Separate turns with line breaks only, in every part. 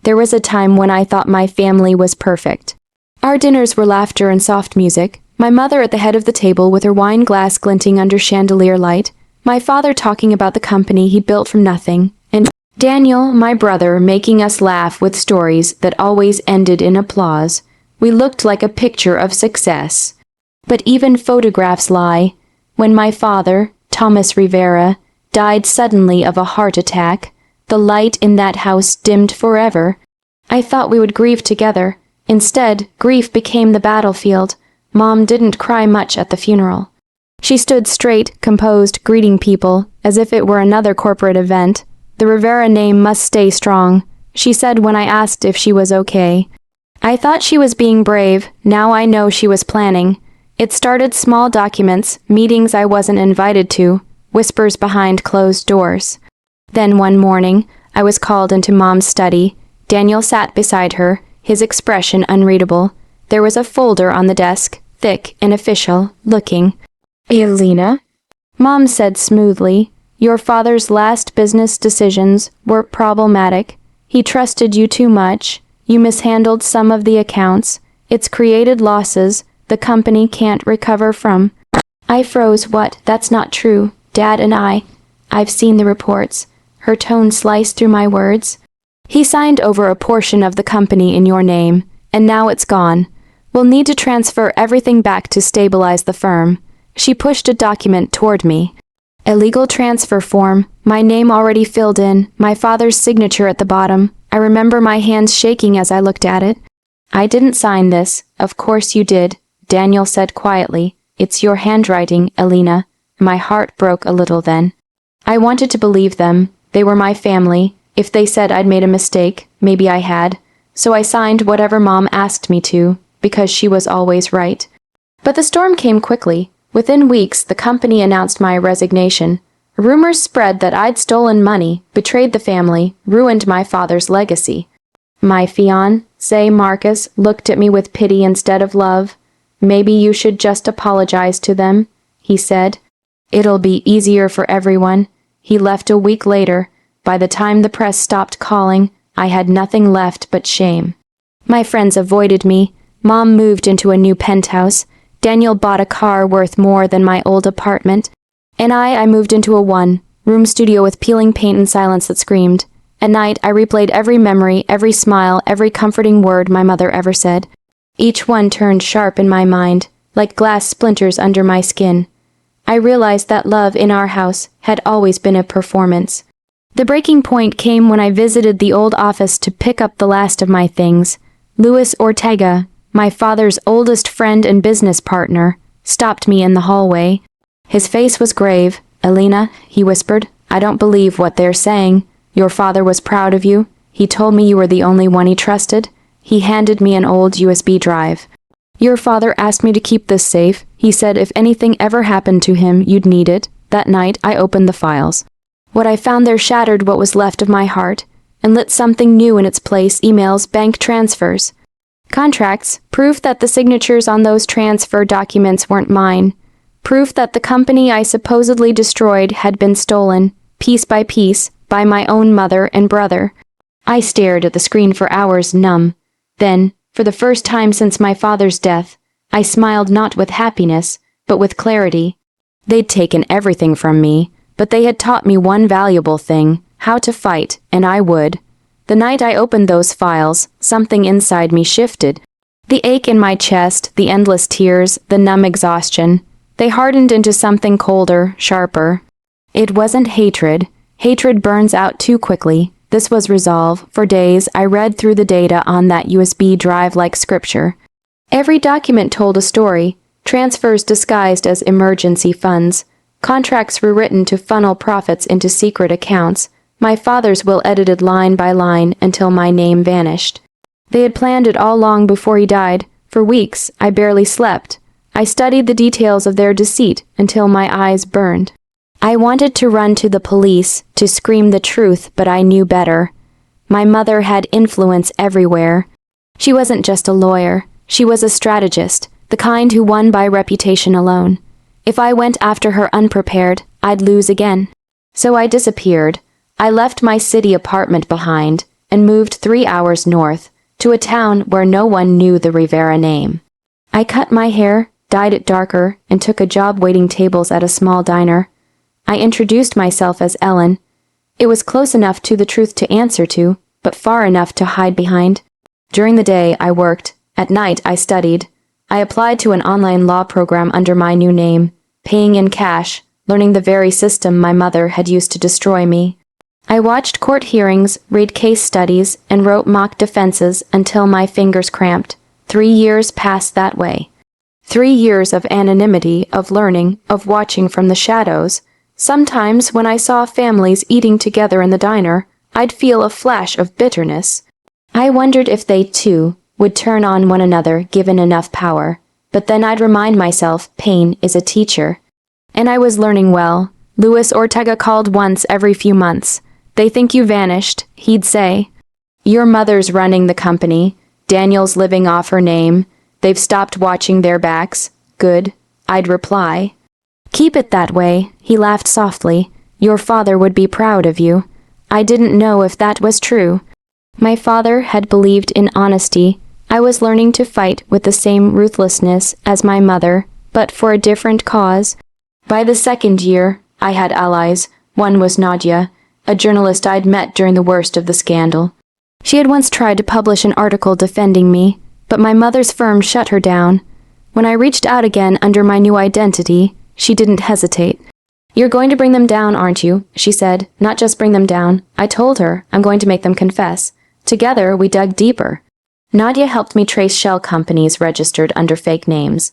There was a time when I thought my family was perfect. Our dinners were laughter and soft music, my mother at the head of the table with her wine glass glinting under chandelier light, my father talking about the company he built from nothing, and Daniel, my brother, making us laugh with stories that always ended in applause. We looked like a picture of success. But even photographs lie. When my father, Thomas Rivera, died suddenly of a heart attack, the light in that house dimmed forever. I thought we would grieve together. Instead, grief became the battlefield. Mom didn't cry much at the funeral. She stood straight, composed, greeting people, as if it were another corporate event. The Rivera name must stay strong, she said when I asked if she was okay. I thought she was being brave, now I know she was planning. It started small documents, meetings I wasn't invited to, whispers behind closed doors. Then one morning, I was called into Mom's study. Daniel sat beside her, his expression unreadable. There was a folder on the desk, thick and official, looking. "Elena?" Mom said smoothly, "Your father's last business decisions were problematic. He trusted you too much. You mishandled some of the accounts. It's created losses the company can't recover from." I froze. What? That's not true. Dad and I've seen the reports. Her tone sliced through my words. He signed over a portion of the company in your name, and now it's gone. We'll need to transfer everything back to stabilize the firm. She pushed a document toward me. A legal transfer form, my name already filled in, my father's signature at the bottom. I remember my hands shaking as I looked at it. "I didn't sign this." "Of course you did," Daniel said quietly. "It's your handwriting, Elena." My heart broke a little then. I wanted to believe them. They were my family. If they said I'd made a mistake, maybe I had. So I signed whatever Mom asked me to, because she was always right. But the storm came quickly. Within weeks, the company announced my resignation. Rumors spread that I'd stolen money, betrayed the family, ruined my father's legacy. My fiancé, Marcus, looked at me with pity instead of love. "Maybe you should just apologize to them," he said. "It'll be easier for everyone." He left a week later. By the time the press stopped calling, I had nothing left but shame. My friends avoided me. Mom moved into a new penthouse. Daniel bought a car worth more than my old apartment. And I moved into a one-room studio with peeling paint and silence that screamed. At night, I replayed every memory, every smile, every comforting word my mother ever said. Each one turned sharp in my mind, like glass splinters under my skin. I realized that love in our house had always been a performance. The breaking point came when I visited the old office to pick up the last of my things. Luis Ortega, my father's oldest friend and business partner, stopped me in the hallway. His face was grave. "Elena," he whispered, "I don't believe what they're saying. Your father was proud of you. He told me you were the only one he trusted." He handed me an old USB drive. "Your father asked me to keep this safe. He said if anything ever happened to him, you'd need it." That night, I opened the files. What I found there shattered what was left of my heart, and lit something new in its place: emails, bank transfers. Contracts, proof that the signatures on those transfer documents weren't mine. Proof that the company I supposedly destroyed had been stolen, piece by piece, by my own mother and brother. I stared at the screen for hours, numb. Then, for the first time since my father's death, I smiled not with happiness, but with clarity. They'd taken everything from me, but they had taught me one valuable thing: how to fight, and I would. The night I opened those files, something inside me shifted. The ache in my chest, the endless tears, the numb exhaustion, they hardened into something colder, sharper. It wasn't hatred. Hatred burns out too quickly. This was resolve. For days, I read through the data on that USB drive like scripture. Every document told a story. Transfers disguised as emergency funds. Contracts were written to funnel profits into secret accounts. My father's will edited line by line until my name vanished. They had planned it all long before he died. For weeks, I barely slept. I studied the details of their deceit until my eyes burned. I wanted to run to the police, to scream the truth, but I knew better. My mother had influence everywhere. She wasn't just a lawyer. She was a strategist, the kind who won by reputation alone. If I went after her unprepared, I'd lose again. So I disappeared. I left my city apartment behind. and moved 3 hours north, to a town where no one knew the Rivera name. I cut my hair, dyed it darker, and took a job waiting tables at a small diner. I introduced myself as Ellen. It was close enough to the truth to answer to, but far enough to hide behind. During the day, I worked. At night, I studied. I applied to an online law program under my new name, paying in cash, learning the very system my mother had used to destroy me. I watched court hearings, read case studies, and wrote mock defenses until my fingers cramped. 3 years passed that way. 3 years of anonymity, of learning, of watching from the shadows. Sometimes when I saw families eating together in the diner, I'd feel a flash of bitterness. I wondered if they, too, would turn on one another given enough power. But then I'd remind myself pain is a teacher. And I was learning well. Luis Ortega called once every few months. "They think you vanished," he'd say. "Your mother's running the company. Daniel's living off her name. They've stopped watching their backs." "Good," I'd reply. "Keep it that way," he laughed softly. "Your father would be proud of you." I didn't know if that was true. My father had believed in honesty. I was learning to fight with the same ruthlessness as my mother, but for a different cause. By the second year, I had allies. One was Nadia, a journalist I'd met during the worst of the scandal. She had once tried to publish an article defending me, but my mother's firm shut her down. When I reached out again under my new identity, she didn't hesitate. "You're going to bring them down, aren't you?" she said. "Not just bring them down." I told her, "I'm going to make them confess." Together, we dug deeper. Nadia helped me trace shell companies registered under fake names.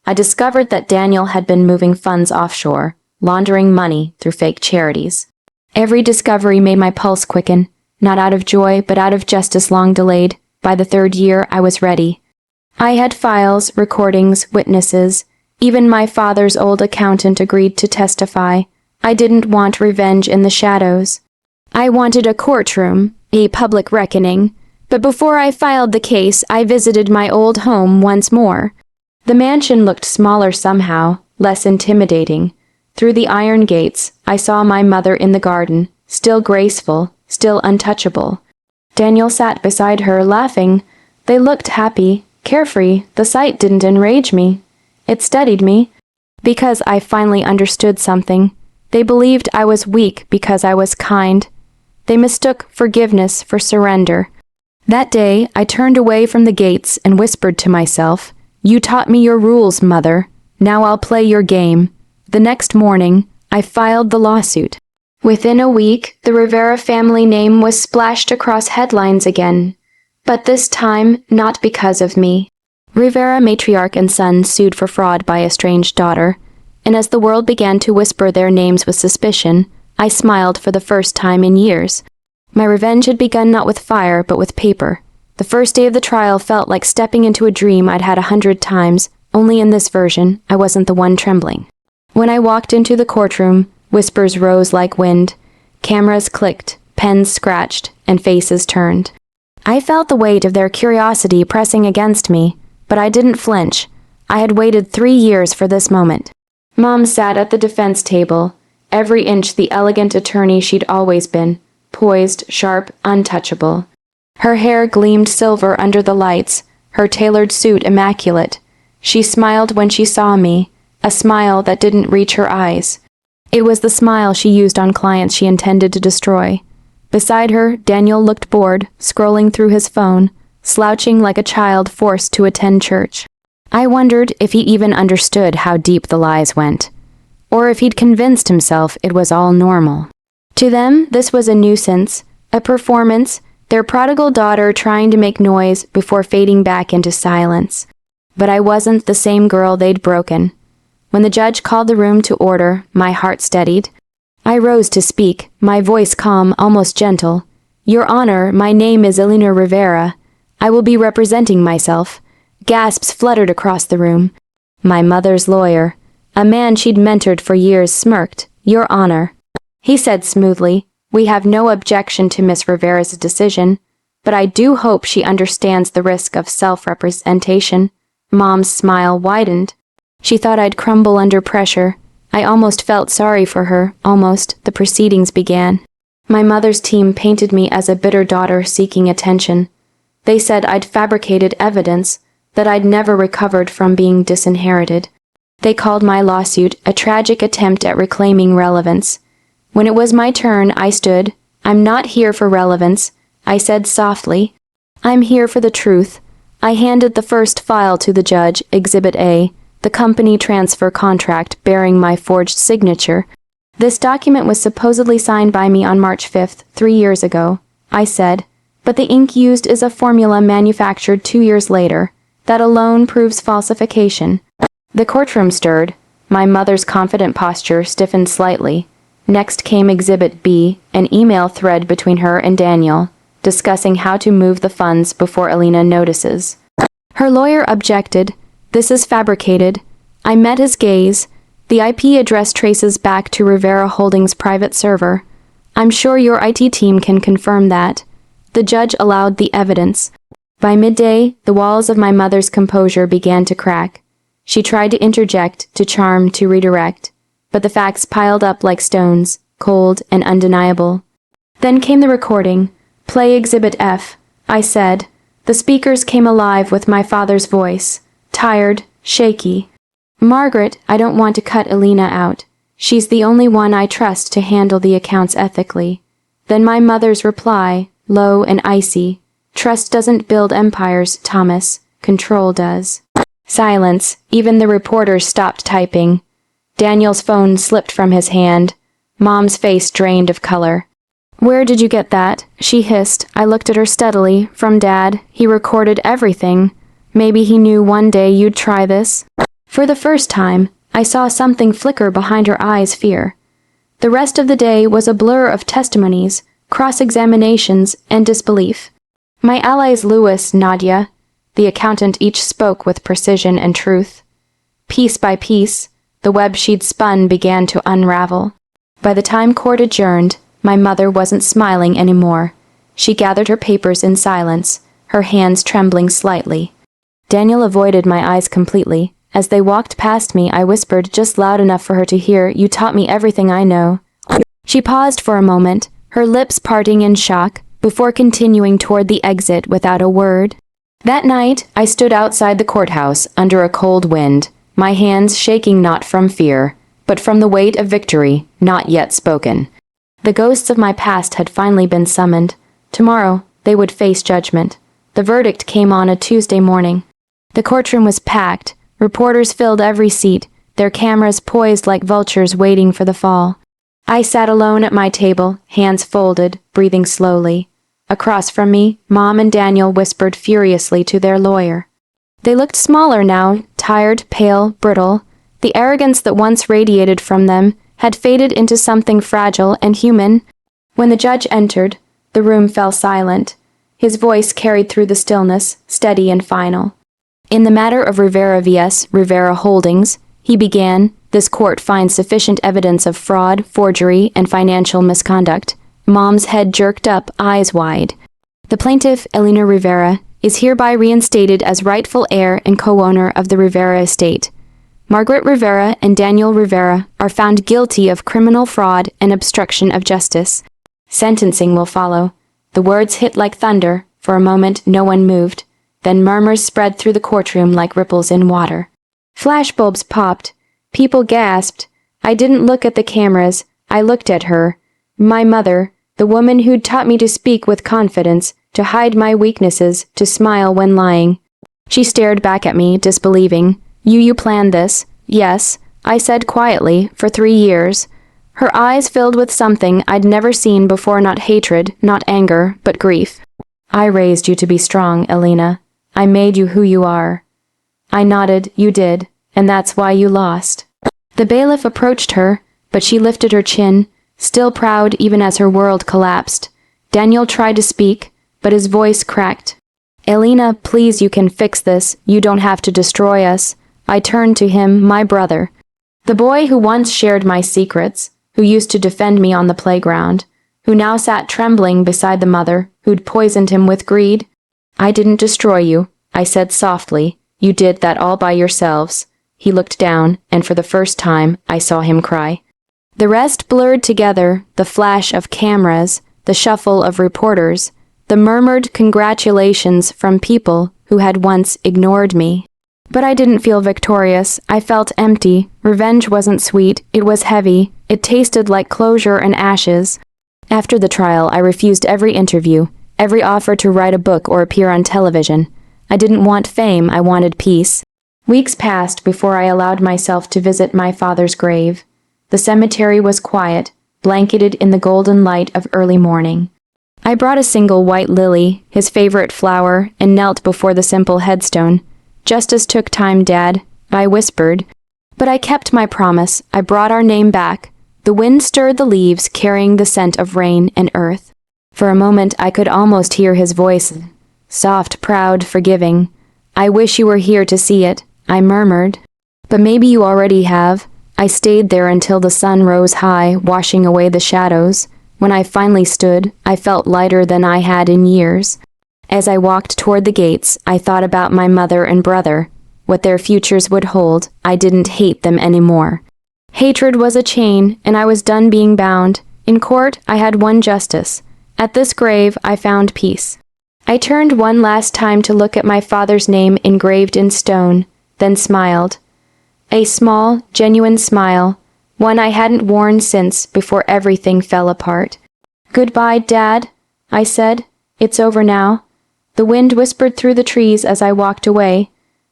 I discovered that Daniel had been moving funds offshore, laundering money through fake charities. Every discovery made my pulse quicken, not out of joy, but out of justice long delayed. By the 3rd year, I was ready. I had files, recordings, witnesses. Even my father's old accountant agreed to testify. I didn't want revenge in the shadows. I wanted a courtroom, a public reckoning. But before I filed the case, I visited my old home once more. The mansion looked smaller somehow, less intimidating. Through the iron gates, I saw my mother in the garden, still graceful, still untouchable. Daniel sat beside her, laughing. They looked happy, carefree. The sight didn't enrage me. It steadied me, because I finally understood something. They believed I was weak because I was kind. They mistook forgiveness for surrender. That day, I turned away from the gates and whispered to myself, "You taught me your rules, Mother. Now I'll play your game." The next morning, I filed the lawsuit. Within a week, the Rivera family name was splashed across headlines again. But this time, not because of me. Rivera matriarch and son sued for fraud by estranged daughter, and as the world began to whisper their names with suspicion, I smiled for the first time in years. My revenge had begun not with fire, but with paper. The first day of the trial felt like stepping into a dream I'd had 100 times, only in this version, I wasn't the one trembling. When I walked into the courtroom, whispers rose like wind. Cameras clicked, pens scratched, and faces turned. I felt the weight of their curiosity pressing against me, but I didn't flinch. I had waited 3 years for this moment. Mom sat at the defense table, every inch the elegant attorney she'd always been, poised, sharp, untouchable. Her hair gleamed silver under the lights, her tailored suit immaculate. She smiled when she saw me, a smile that didn't reach her eyes. It was the smile she used on clients she intended to destroy. Beside her, Daniel looked bored, scrolling through his phone, slouching like a child forced to attend church. I wondered if he even understood how deep the lies went, or if he'd convinced himself it was all normal. To them, this was a nuisance, a performance, their prodigal daughter trying to make noise before fading back into silence. But I wasn't the same girl they'd broken. When the judge called the room to order, my heart steadied. I rose to speak, my voice calm, almost gentle. "Your Honor, my name is Elena Rivera. I will be representing myself." Gasps fluttered across the room. My mother's lawyer, a man she'd mentored for years, smirked. "Your Honor." He said smoothly, "We have no objection to Miss Rivera's decision, but I do hope she understands the risk of self-representation." Mom's smile widened. She thought I'd crumble under pressure. I almost felt sorry for her, almost. The proceedings began. My mother's team painted me as a bitter daughter seeking attention. They said I'd fabricated evidence, that I'd never recovered from being disinherited. They called my lawsuit a tragic attempt at reclaiming relevance. When it was my turn, I stood. I'm not here for relevance, I said softly. I'm here for the truth. I handed the first file to the judge, Exhibit A, the company transfer contract bearing my forged signature. This document was supposedly signed by me on March 5th, 3 years ago, I said, but the ink used is a formula manufactured 2 years later. That alone proves falsification. The courtroom stirred. My mother's confident posture stiffened slightly. Next came Exhibit B, an email thread between her and Daniel, discussing how to move the funds before Alina notices. Her lawyer objected. This is fabricated. I met his gaze. The IP address traces back to Rivera Holdings' private server. I'm sure your IT team can confirm that. The judge allowed the evidence. By midday, the walls of my mother's composure began to crack. She tried to interject, to charm, to redirect, but the facts piled up like stones, cold and undeniable. Then came the recording. Play Exhibit F, I said. The speakers came alive with my father's voice, tired, shaky. Margaret, I don't want to cut Alina out. She's the only one I trust to handle the accounts ethically. Then my mother's reply, low and icy. Trust doesn't build empires, Thomas. Control does. Silence. Even the reporters stopped typing. Daniel's phone slipped from his hand. Mom's face drained of color. Where did you get that? She hissed. I looked at her steadily. From Dad. He recorded everything. Maybe he knew one day you'd try this. For the first time, I saw something flicker behind her eyes' fear. The rest of the day was a blur of testimonies, cross-examinations, and disbelief. My allies Louis, Nadia, the accountant each spoke with precision and truth. Piece by piece, the web she'd spun began to unravel. By the time court adjourned, my mother wasn't smiling anymore. She gathered her papers in silence, her hands trembling slightly. Daniel avoided my eyes completely. As they walked past me, I whispered just loud enough for her to hear, "You taught me everything I know." She paused for a moment, her lips parting in shock, before continuing toward the exit without a word. That night, I stood outside the courthouse under a cold wind, my hands shaking not from fear, but from the weight of victory not yet spoken. The ghosts of my past had finally been summoned. Tomorrow, they would face judgment. The verdict came on a Tuesday morning. The courtroom was packed. Reporters filled every seat, their cameras poised like vultures waiting for the fall. I sat alone at my table, hands folded, breathing slowly. Across from me, Mom and Daniel whispered furiously to their lawyer. They looked smaller now, tired, pale, brittle. The arrogance that once radiated from them had faded into something fragile and human. When the judge entered, the room fell silent. His voice carried through the stillness, steady and final. In the matter of Rivera vs. Rivera Holdings, he began, this court finds sufficient evidence of fraud, forgery, and financial misconduct. Mom's head jerked up, eyes wide. The plaintiff, Elena Rivera, is hereby reinstated as rightful heir and co-owner of the Rivera estate. Margaret Rivera and Daniel Rivera are found guilty of criminal fraud and obstruction of justice. Sentencing will follow. The words hit like thunder. For a moment, no one moved. Then murmurs spread through the courtroom like ripples in water. Flashbulbs popped. People gasped. I didn't look at the cameras. I looked at her. My mother, the woman who'd taught me to speak with confidence, to hide my weaknesses, to smile when lying. She stared back at me, disbelieving. You planned this? Yes, I said quietly, for 3 years. Her eyes filled with something I'd never seen before, not hatred, not anger, but grief. I raised you to be strong, Elena. I made you who you are. I nodded, you did, and that's why you lost. The bailiff approached her, but she lifted her chin, still proud even as her world collapsed. Daniel tried to speak, but his voice cracked. Elena, please, you can fix this. You don't have to destroy us. I turned to him, my brother. The boy who once shared my secrets, who used to defend me on the playground, who now sat trembling beside the mother who'd poisoned him with greed. I didn't destroy you, I said softly. You did that all by yourselves. He looked down, and for the first time, I saw him cry. The rest blurred together, the flash of cameras, the shuffle of reporters, the murmured congratulations from people who had once ignored me. But I didn't feel victorious. I felt empty. Revenge wasn't sweet. It was heavy. It tasted like closure and ashes. After the trial, I refused every interview, every offer to write a book or appear on television. I didn't want fame. I wanted peace. Weeks passed before I allowed myself to visit my father's grave. The cemetery was quiet, blanketed in the golden light of early morning. I brought a single white lily, his favorite flower, and knelt before the simple headstone. "Justice took time, Dad," I whispered. But I kept my promise. I brought our name back. The wind stirred the leaves, carrying the scent of rain and earth. For a moment I could almost hear his voice. Soft, proud, forgiving. "I wish you were here to see it," I murmured. "But maybe you already have." I stayed there until the sun rose high, washing away the shadows. When I finally stood, I felt lighter than I had in years. As I walked toward the gates, I thought about my mother and brother. What their futures would hold. I didn't hate them anymore. Hatred was a chain, and I was done being bound. In court, I had won justice. At this grave, I found peace. I turned one last time to look at my father's name engraved in stone, then smiled. A small, genuine smile, one I hadn't worn since before everything fell apart. "Goodbye, Dad," I said. "It's over now." The wind whispered through the trees as I walked away.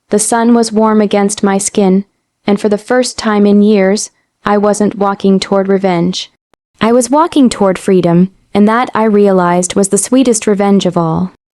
The sun was warm against my skin, and for the first time in years, I wasn't walking toward revenge. I was walking toward freedom, and that, I realized, was the sweetest revenge of all.